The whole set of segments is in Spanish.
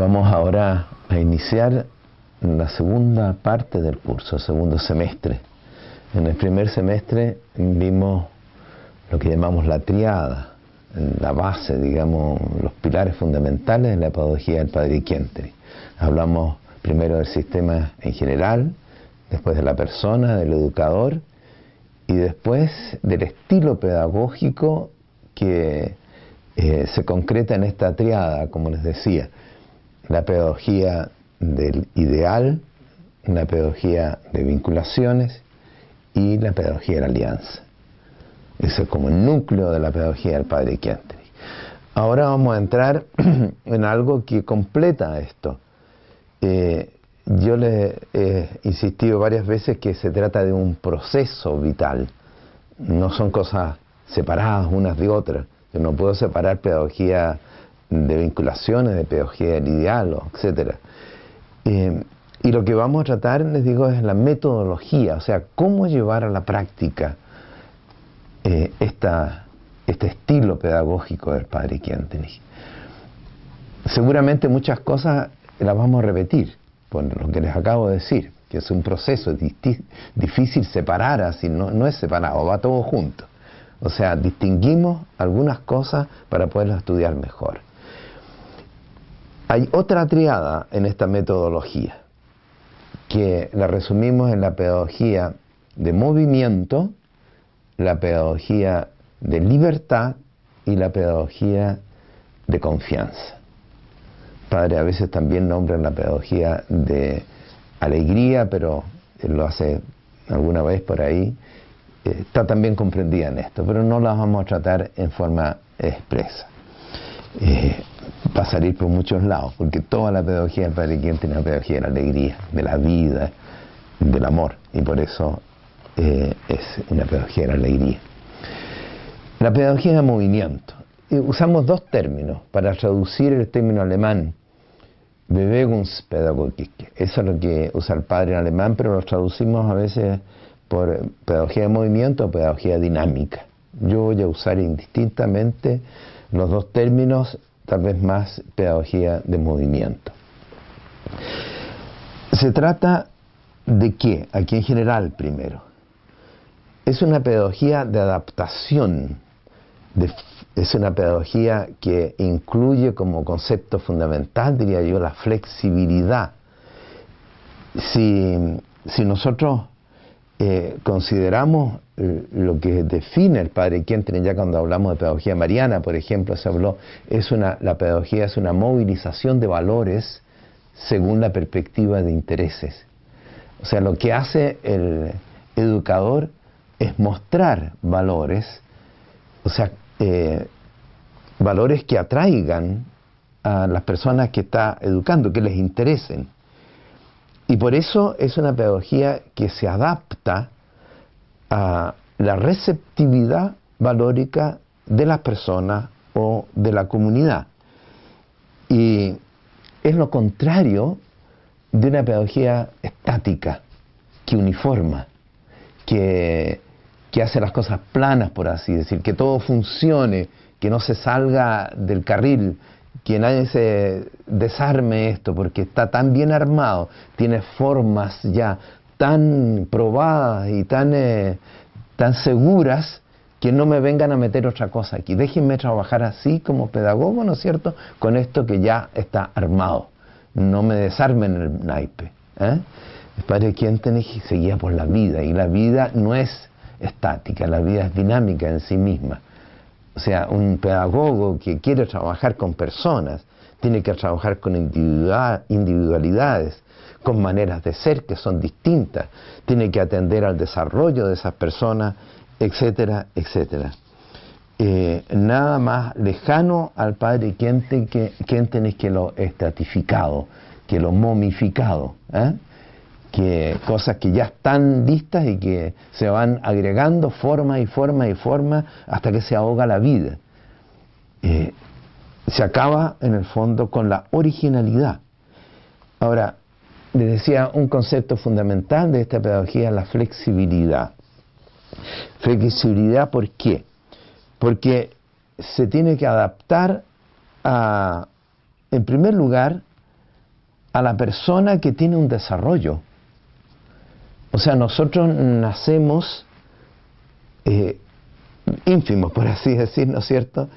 Vamos ahora a iniciar la segunda parte del curso, segundo semestre. En el primer semestre vimos lo que llamamos la triada, la base, digamos, los pilares fundamentales de la pedagogía del Padre Chientini. Hablamos primero del sistema en general, después de la persona, del educador, y después del estilo pedagógico que se concreta en esta triada, como les decía. La pedagogía del ideal, la pedagogía de vinculaciones y la pedagogía de la alianza. Ese es como el núcleo de la pedagogía del Padre Chientini. Ahora vamos a entrar en algo que completa esto. Yo le he insistido varias veces que se trata de un proceso vital. No son cosas separadas unas de otras. Yo no puedo separar pedagogía de vinculaciones, de pedagogía del ideal, etc. Y lo que vamos a tratar, les digo, es la metodología, o sea, cómo llevar a la práctica este estilo pedagógico del Padre Chientini. Seguramente muchas cosas las vamos a repetir, por lo que les acabo de decir, que es un proceso difícil separar así, no es separado, va todo junto. O sea, distinguimos algunas cosas para poderlas estudiar mejor. Hay otra triada en esta metodología, que la resumimos en la pedagogía de movimiento, la pedagogía de libertad y la pedagogía de confianza. Padre a veces también nombra la pedagogía de alegría, pero él lo hace alguna vez por ahí. Está también comprendida en esto, pero no la vamos a tratar en forma expresa. Va a salir por muchos lados, porque toda la pedagogía del Padre Chientini es una pedagogía de la alegría, de la vida, del amor, y por eso es una pedagogía de la alegría. La pedagogía de movimiento. Usamos dos términos para traducir el término alemán, Bewegungspädagogik. Eso es lo que usa el padre en alemán, pero lo traducimos a veces por pedagogía de movimiento o pedagogía dinámica. Yo voy a usar indistintamente los dos términos, tal vez más pedagogía de movimiento. Se trata de qué, aquí en general primero. Es una pedagogía de adaptación, es una pedagogía que incluye como concepto fundamental, diría yo, la flexibilidad. Si nosotros consideramos lo que define el Padre Chientini, ya cuando hablamos de pedagogía mariana, por ejemplo, se habló, la pedagogía es una movilización de valores según la perspectiva de intereses. O sea, lo que hace el educador es mostrar valores, o sea, valores que atraigan a las personas que está educando, que les interesen. Y por eso es una pedagogía que se adapta a la receptividad valórica de las personas o de la comunidad. Y es lo contrario de una pedagogía estática, que uniforma, que hace las cosas planas, por así decir, que todo funcione, que no se salga del carril, que nadie se desarme esto, porque está tan bien armado, tiene formas ya tan probadas y tan seguras, que no me vengan a meter otra cosa aquí. Déjenme trabajar así como pedagogo, ¿no es cierto?, con esto que ya está armado. No me desarmen el naipe. El Padre Chientini seguía por la vida, y la vida no es estática, la vida es dinámica en sí misma. O sea, un pedagogo que quiere trabajar con personas tiene que trabajar con individualidades, con maneras de ser que son distintas, tiene que atender al desarrollo de esas personas, etcétera, etcétera. Nada más lejano al Padre Chientini que lo estratificado, que lo momificado, que cosas que ya están listas y que se van agregando forma y forma y forma hasta que se ahoga la vida. Se acaba en el fondo con la originalidad. Ahora, les decía, un concepto fundamental de esta pedagogía es la flexibilidad. Flexibilidad, ¿por qué? Porque se tiene que adaptar a, en primer lugar, a la persona que tiene un desarrollo. O sea, nosotros nacemos ínfimos, por así decir, ¿no es cierto?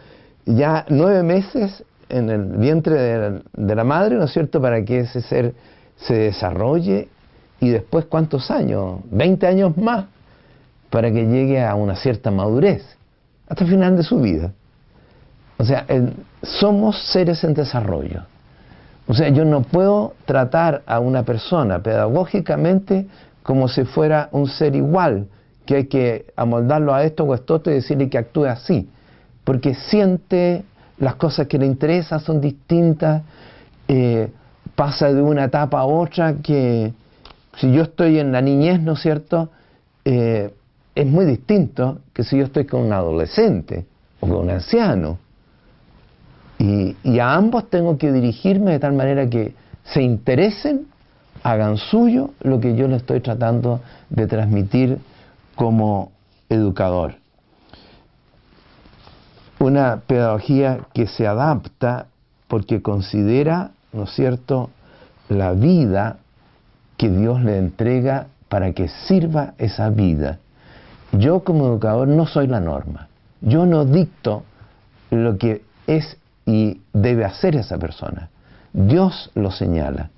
Ya 9 meses en el vientre de la madre, ¿no es cierto?, para que ese ser se desarrolle, y después ¿cuántos años? 20 años más para que llegue a una cierta madurez, hasta el final de su vida. O sea, somos seres en desarrollo. O sea, yo no puedo tratar a una persona pedagógicamente como si fuera un ser igual, que hay que amoldarlo a esto o esto otro y decirle que actúe así, porque siente, las cosas que le interesan son distintas, pasa de una etapa a otra, que si yo estoy en la niñez, ¿no es cierto?, es muy distinto que si yo estoy con un adolescente o con un anciano. Y a ambos tengo que dirigirme de tal manera que se interesen, hagan suyo lo que yo les estoy tratando de transmitir como educador. Una pedagogía que se adapta porque considera, ¿no es cierto?, la vida que Dios le entrega para que sirva esa vida. Yo como educador no soy la norma. Yo no dicto lo que es y debe hacer esa persona. Dios lo señala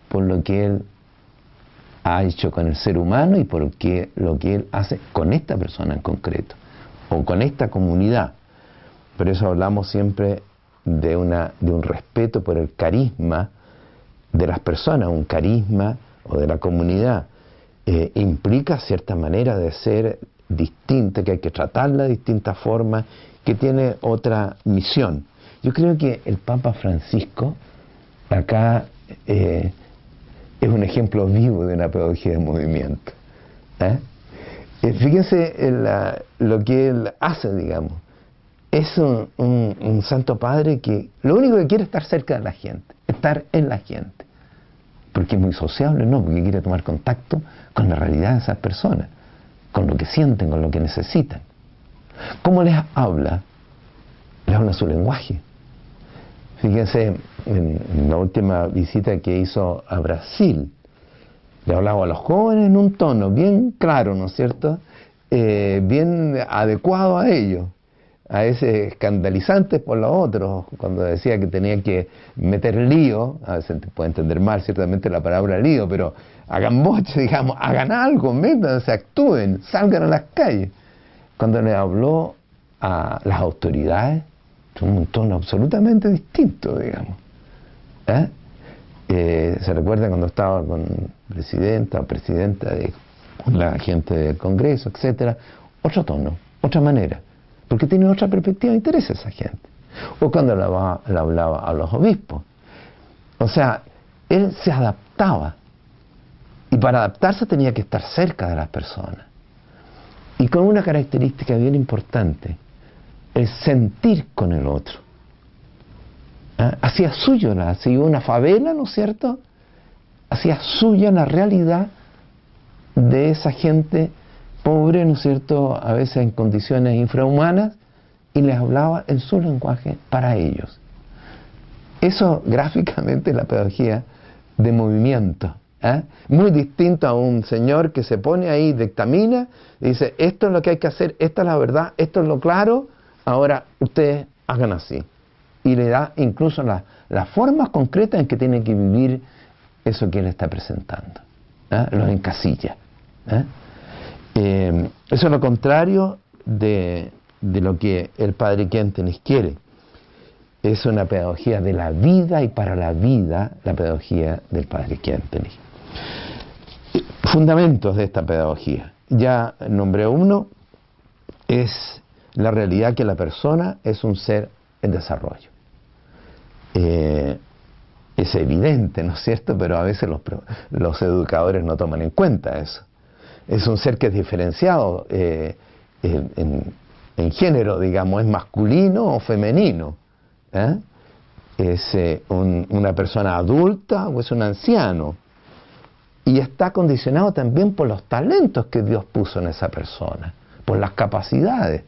por lo que Él ha hecho con el ser humano y por lo que Él hace con esta persona en concreto, o con esta comunidad. Por eso hablamos siempre de un respeto por el carisma de las personas. Un carisma o de la comunidad implica cierta manera de ser distinta, que hay que tratarla de distintas formas, que tiene otra misión. Yo creo que el Papa Francisco acá es un ejemplo vivo de una pedagogía de movimiento. Fíjense lo que él hace, digamos. Es un santo padre que lo único que quiere es estar cerca de la gente, estar en la gente. Porque es muy sociable, no, porque quiere tomar contacto con la realidad de esas personas, con lo que sienten, con lo que necesitan. ¿Cómo les habla? Les habla su lenguaje. Fíjense, en la última visita que hizo a Brasil, le hablaba a los jóvenes en un tono bien claro, ¿no es cierto?, bien adecuado a ellos, a ese escandalizante por los otros, cuando decía que tenía que meter lío. A veces te puede entender mal ciertamente la palabra lío, pero hagan boche, digamos, hagan algo, métanse, actúen, salgan a las calles. Cuando le habló a las autoridades, tuvo un tono absolutamente distinto, digamos. Se recuerda cuando estaba con presidenta o presidenta de la gente del Congreso, etcétera, otro tono, otra manera, porque tiene otra perspectiva de interés esa gente. O cuando le hablaba a los obispos. O sea, él se adaptaba, y para adaptarse tenía que estar cerca de las personas. Y con una característica bien importante, el sentir con el otro. Hacía suyo, si iba a una favela, ¿no es cierto?, hacía suya la realidad de esa gente pobre, ¿no es cierto?, a veces en condiciones infrahumanas, y les hablaba en su lenguaje para ellos. Eso gráficamente es la pedagogía de movimiento. Muy distinto a un señor que se pone ahí, dictamina, y dice, esto es lo que hay que hacer, esta es la verdad, esto es lo claro, ahora ustedes hagan así. Y le da incluso las formas concretas en que tienen que vivir eso que él está presentando. Los encasilla. Eso es lo contrario de lo que el padre Kentenich quiere. Es una pedagogía de la vida y para la vida, la pedagogía del padre Kentenich. Fundamentos de esta pedagogía. Ya nombré uno, es la realidad que la persona es un ser en desarrollo. Es evidente, ¿no es cierto?, pero a veces los educadores no toman en cuenta eso. Es un ser que es diferenciado en género, digamos, es masculino o femenino. Es una persona adulta o es un anciano. Y está condicionado también por los talentos que Dios puso en esa persona, por las capacidades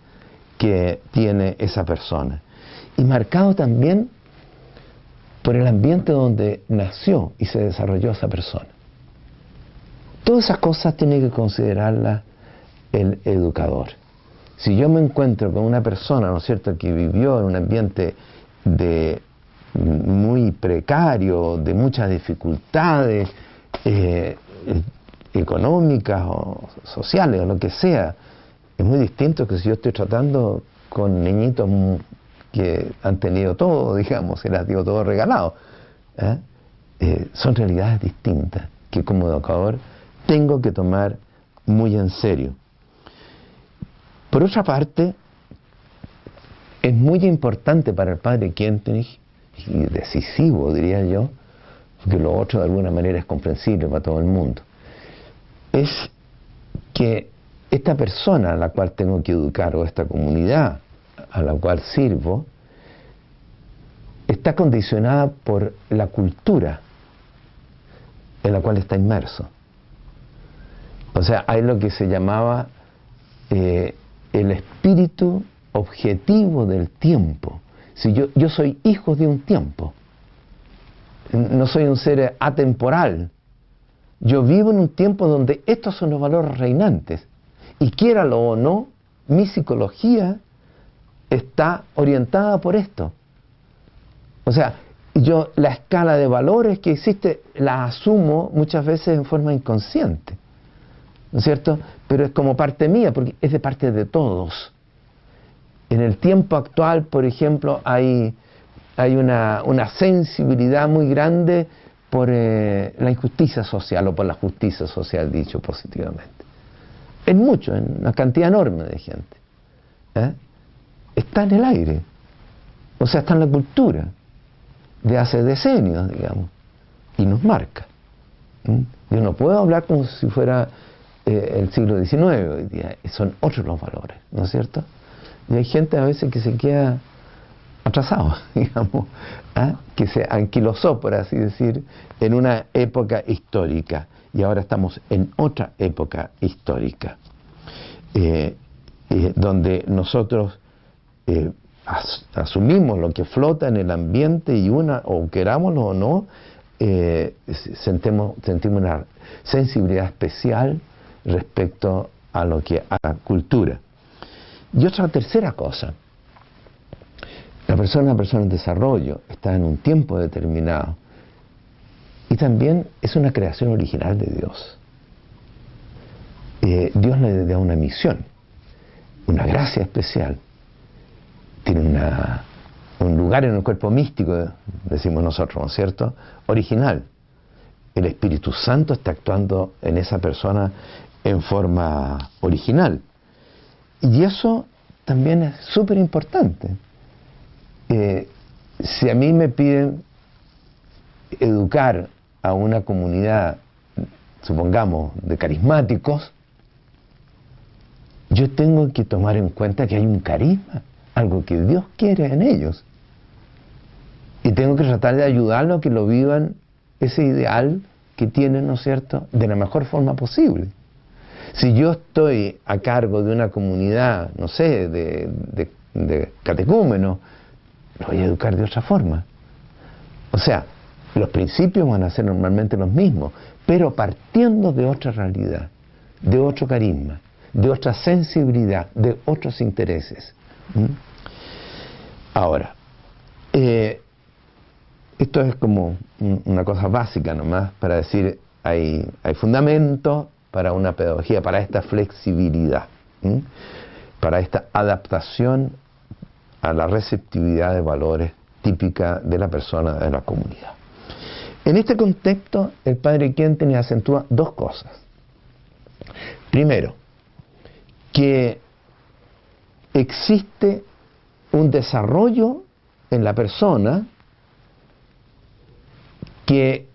que tiene esa persona. Y marcado también por el ambiente donde nació y se desarrolló esa persona. Todas esas cosas tiene que considerarlas el educador. Si yo me encuentro con una persona, ¿no es cierto?, que vivió en un ambiente muy precario, de muchas dificultades económicas o sociales o lo que sea, es muy distinto que si yo estoy tratando con niñitos que han tenido todo, digamos, se les ha tenido todo regalado. Son realidades distintas que como educador tengo que tomar muy en serio. Por otra parte, es muy importante para el padre Kentenich, y decisivo, diría yo, porque lo otro de alguna manera es comprensible para todo el mundo, es que esta persona a la cual tengo que educar, o esta comunidad a la cual sirvo, está condicionada por la cultura en la cual está inmerso. O sea, hay lo que se llamaba el espíritu objetivo del tiempo. Si yo soy hijo de un tiempo, no soy un ser atemporal. Yo vivo en un tiempo donde estos son los valores reinantes. Y quiéralo o no, mi psicología está orientada por esto. O sea, yo la escala de valores que existe la asumo muchas veces en forma inconsciente, ¿no es cierto? Pero es como parte mía, porque es de parte de todos. En el tiempo actual, por ejemplo, hay una sensibilidad muy grande por la injusticia social o por la justicia social, dicho positivamente. Es mucho, en una cantidad enorme de gente. Está en el aire. O sea, está en la cultura de hace decenios, digamos, y nos marca. Yo no puedo hablar como si fuera el siglo XIX hoy día, son otros los valores, ¿no es cierto? Y hay gente a veces que se queda atrasado, digamos, que se anquilosó, por así decir, en una época histórica, y ahora estamos en otra época histórica, donde nosotros asumimos lo que flota en el ambiente y o querámoslo o no, sentimos una sensibilidad especial respecto a lo que a la cultura. Y otra tercera cosa, la persona en desarrollo, está en un tiempo determinado y también es una creación original de Dios. Dios le da una misión, una gracia especial, tiene un lugar en el cuerpo místico, decimos nosotros, ¿no es cierto?, original. El Espíritu Santo está actuando en esa persona en forma original. Y eso también es súper importante. Si a mí me piden educar a una comunidad, supongamos, de carismáticos, yo tengo que tomar en cuenta que hay un carisma, algo que Dios quiere en ellos. Y tengo que tratar de ayudarlos a que lo vivan, ese ideal que tienen, ¿no es cierto?, de la mejor forma posible. Si yo estoy a cargo de una comunidad, no sé, de catecúmenos, lo voy a educar de otra forma. O sea, los principios van a ser normalmente los mismos, pero partiendo de otra realidad, de otro carisma, de otra sensibilidad, de otros intereses. Ahora, esto es como una cosa básica nomás para decir, hay fundamentos para una pedagogía, para esta flexibilidad, para esta adaptación a la receptividad de valores típica de la persona, de la comunidad. En este contexto, el padre Kentenich acentúa dos cosas. Primero, que existe un desarrollo en la persona que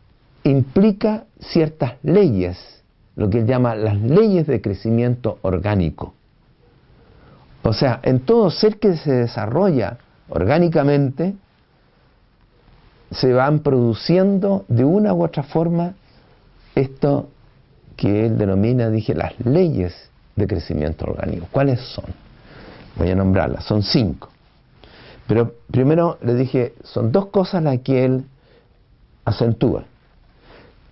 implica ciertas leyes, lo que él llama las leyes de crecimiento orgánico. O sea, en todo ser que se desarrolla orgánicamente, se van produciendo de una u otra forma esto que él denomina, dije, las leyes de crecimiento orgánico. ¿Cuáles son? Voy a nombrarlas, son 5. Pero primero le dije, son 2 cosas las que él acentúa.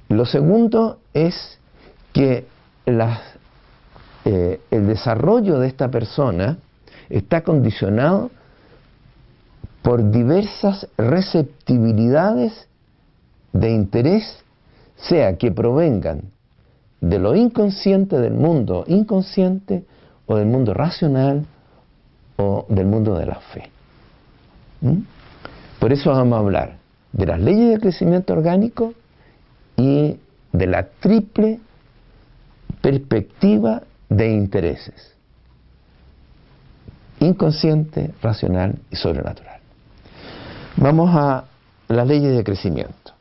Lo segundo es que el desarrollo de esta persona está condicionado por diversas receptibilidades de interés, sea que provengan de lo inconsciente, del mundo inconsciente, o del mundo racional, o del mundo de la fe. Por eso vamos a hablar de las leyes de crecimiento orgánico y de la triple perspectiva de intereses: inconsciente, racional y sobrenatural. Vamos a las leyes de crecimiento.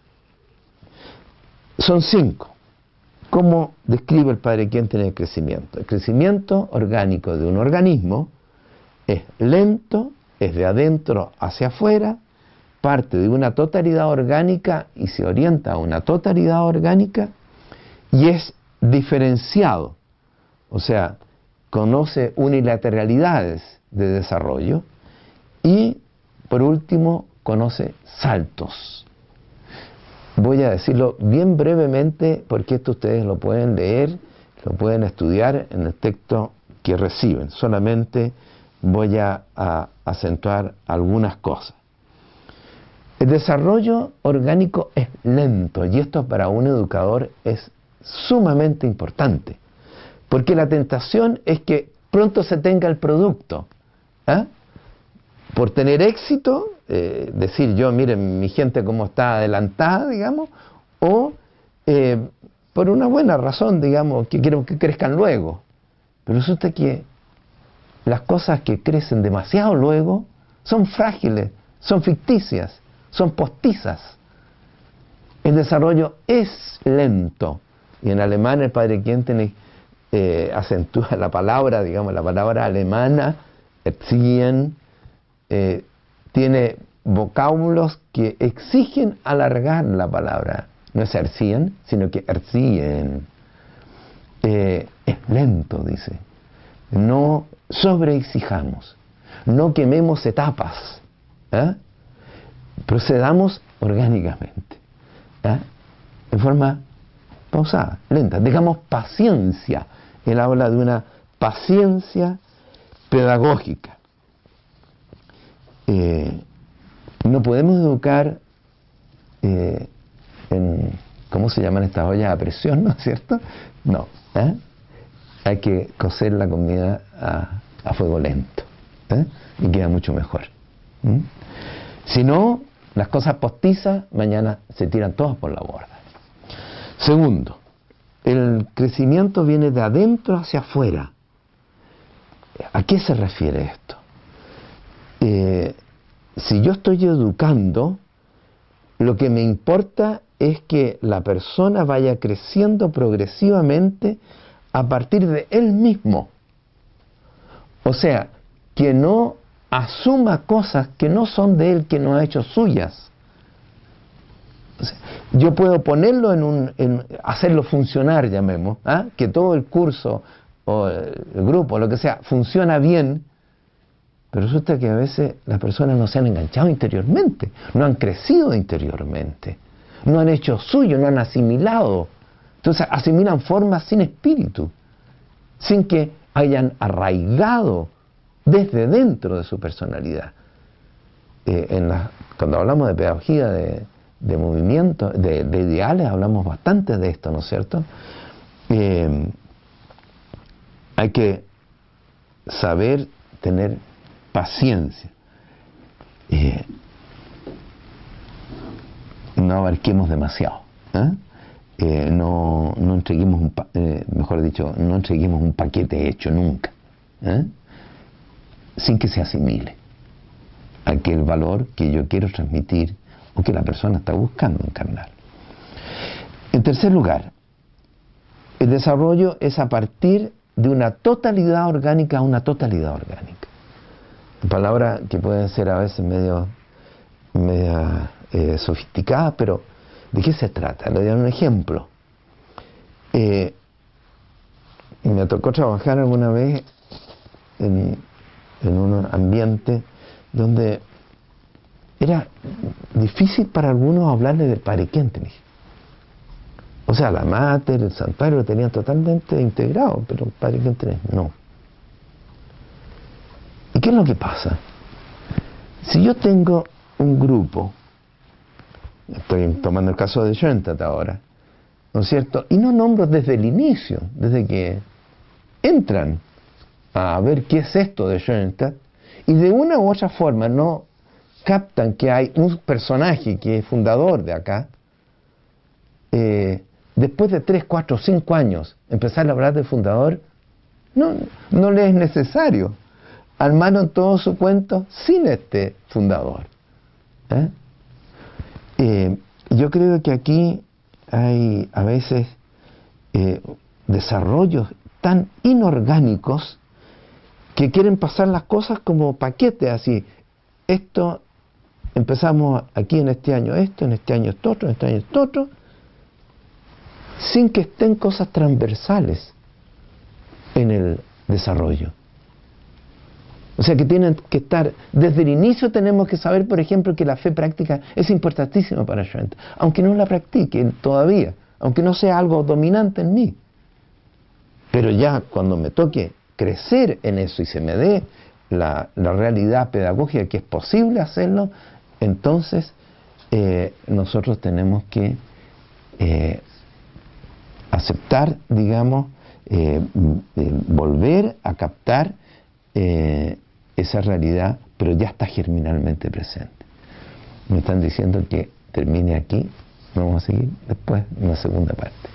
Son 5. ¿Cómo describe el Padre Quinten el crecimiento? El crecimiento orgánico de un organismo es lento, es de adentro hacia afuera, parte de una totalidad orgánica y se orienta a una totalidad orgánica, y es diferenciado, o sea, conoce unilateralidades de desarrollo, y por último conoce saltos. Voy a decirlo bien brevemente porque esto ustedes lo pueden leer, lo pueden estudiar en el texto que reciben. Solamente voy a acentuar algunas cosas. El desarrollo orgánico es lento, y esto para un educador es sumamente importante, porque la tentación es que pronto se tenga el producto, por tener éxito, decir yo, miren mi gente cómo está adelantada, digamos, o por una buena razón, digamos, que quiero que crezcan luego. Pero resulta que las cosas que crecen demasiado luego son frágiles, son ficticias, son postizas. El desarrollo es lento, y en alemán el Padre Quinten acentúa la palabra, digamos, la palabra alemana, erziehen, tiene vocábulos que exigen alargar la palabra. No es erziehen, sino que erziehen. Es lento, dice. No sobreexijamos, no quememos etapas, procedamos orgánicamente, en forma pausada, lenta. Dejamos paciencia. Él habla de una paciencia pedagógica. No podemos educar en, ¿cómo se llaman estas ollas a presión, no es cierto? No. Hay que cocer la comida a fuego lento, y queda mucho mejor. Si no, las cosas postizas mañana se tiran todas por la borda. Segundo, el crecimiento viene de adentro hacia afuera. ¿A qué se refiere esto? Si yo estoy educando, lo que me importa es que la persona vaya creciendo progresivamente a partir de él mismo. O sea, que no asuma cosas que no son de él, que no ha hecho suyas. O sea, yo puedo ponerlo hacerlo funcionar, llamemos, que todo el curso o el grupo, lo que sea, funciona bien, pero resulta que a veces las personas no se han enganchado interiormente, no han crecido interiormente, no han hecho suyo, no han asimilado. Entonces asimilan formas sin espíritu, sin que hayan arraigado desde dentro de su personalidad. Cuando hablamos de pedagogía de movimiento, de ideales, hablamos bastante de esto, ¿no es cierto? Hay que saber tener paciencia. No abarquemos demasiado. No entreguemos mejor dicho, no entreguemos un paquete hecho nunca, sin que se asimile aquel valor que yo quiero transmitir o que la persona está buscando encarnar. En tercer lugar, el desarrollo es a partir de una totalidad orgánica a una totalidad orgánica. Palabras que pueden ser a veces media sofisticadas, pero ¿de qué se trata? Le voy a dar un ejemplo. Me tocó trabajar alguna vez en un ambiente donde era difícil para algunos hablarle del Padre Kentenich. O sea, la Mater, el santuario lo tenían totalmente integrado, pero el Padre Kentenich no. ¿Y qué es lo que pasa? Si yo tengo un grupo, estoy tomando el caso de Schoenstatt ahora, ¿no es cierto? Y no nombro desde el inicio, desde que entran a ver qué es esto de Schoenstatt, y de una u otra forma no captan que hay un personaje que es fundador de acá, después de 3, 4, 5 años empezar a hablar del fundador, no le es necesario. Armaron todo su cuento sin este fundador. Yo creo que aquí hay a veces desarrollos tan inorgánicos que quieren pasar las cosas como paquetes, así. Esto, empezamos aquí en este año esto, en este año esto otro, en este año esto otro, sin que estén cosas transversales en el desarrollo. O sea que tienen que estar, desde el inicio tenemos que saber, por ejemplo, que la fe práctica es importantísima para Schoenstatt, aunque no la practique todavía, aunque no sea algo dominante en mí. Pero ya cuando me toque crecer en eso y se me dé la realidad pedagógica que es posible hacerlo, entonces nosotros tenemos que aceptar, digamos, volver a captar esa realidad, pero ya está germinalmente presente. Me están diciendo que termine aquí, vamos a seguir después en la segunda parte.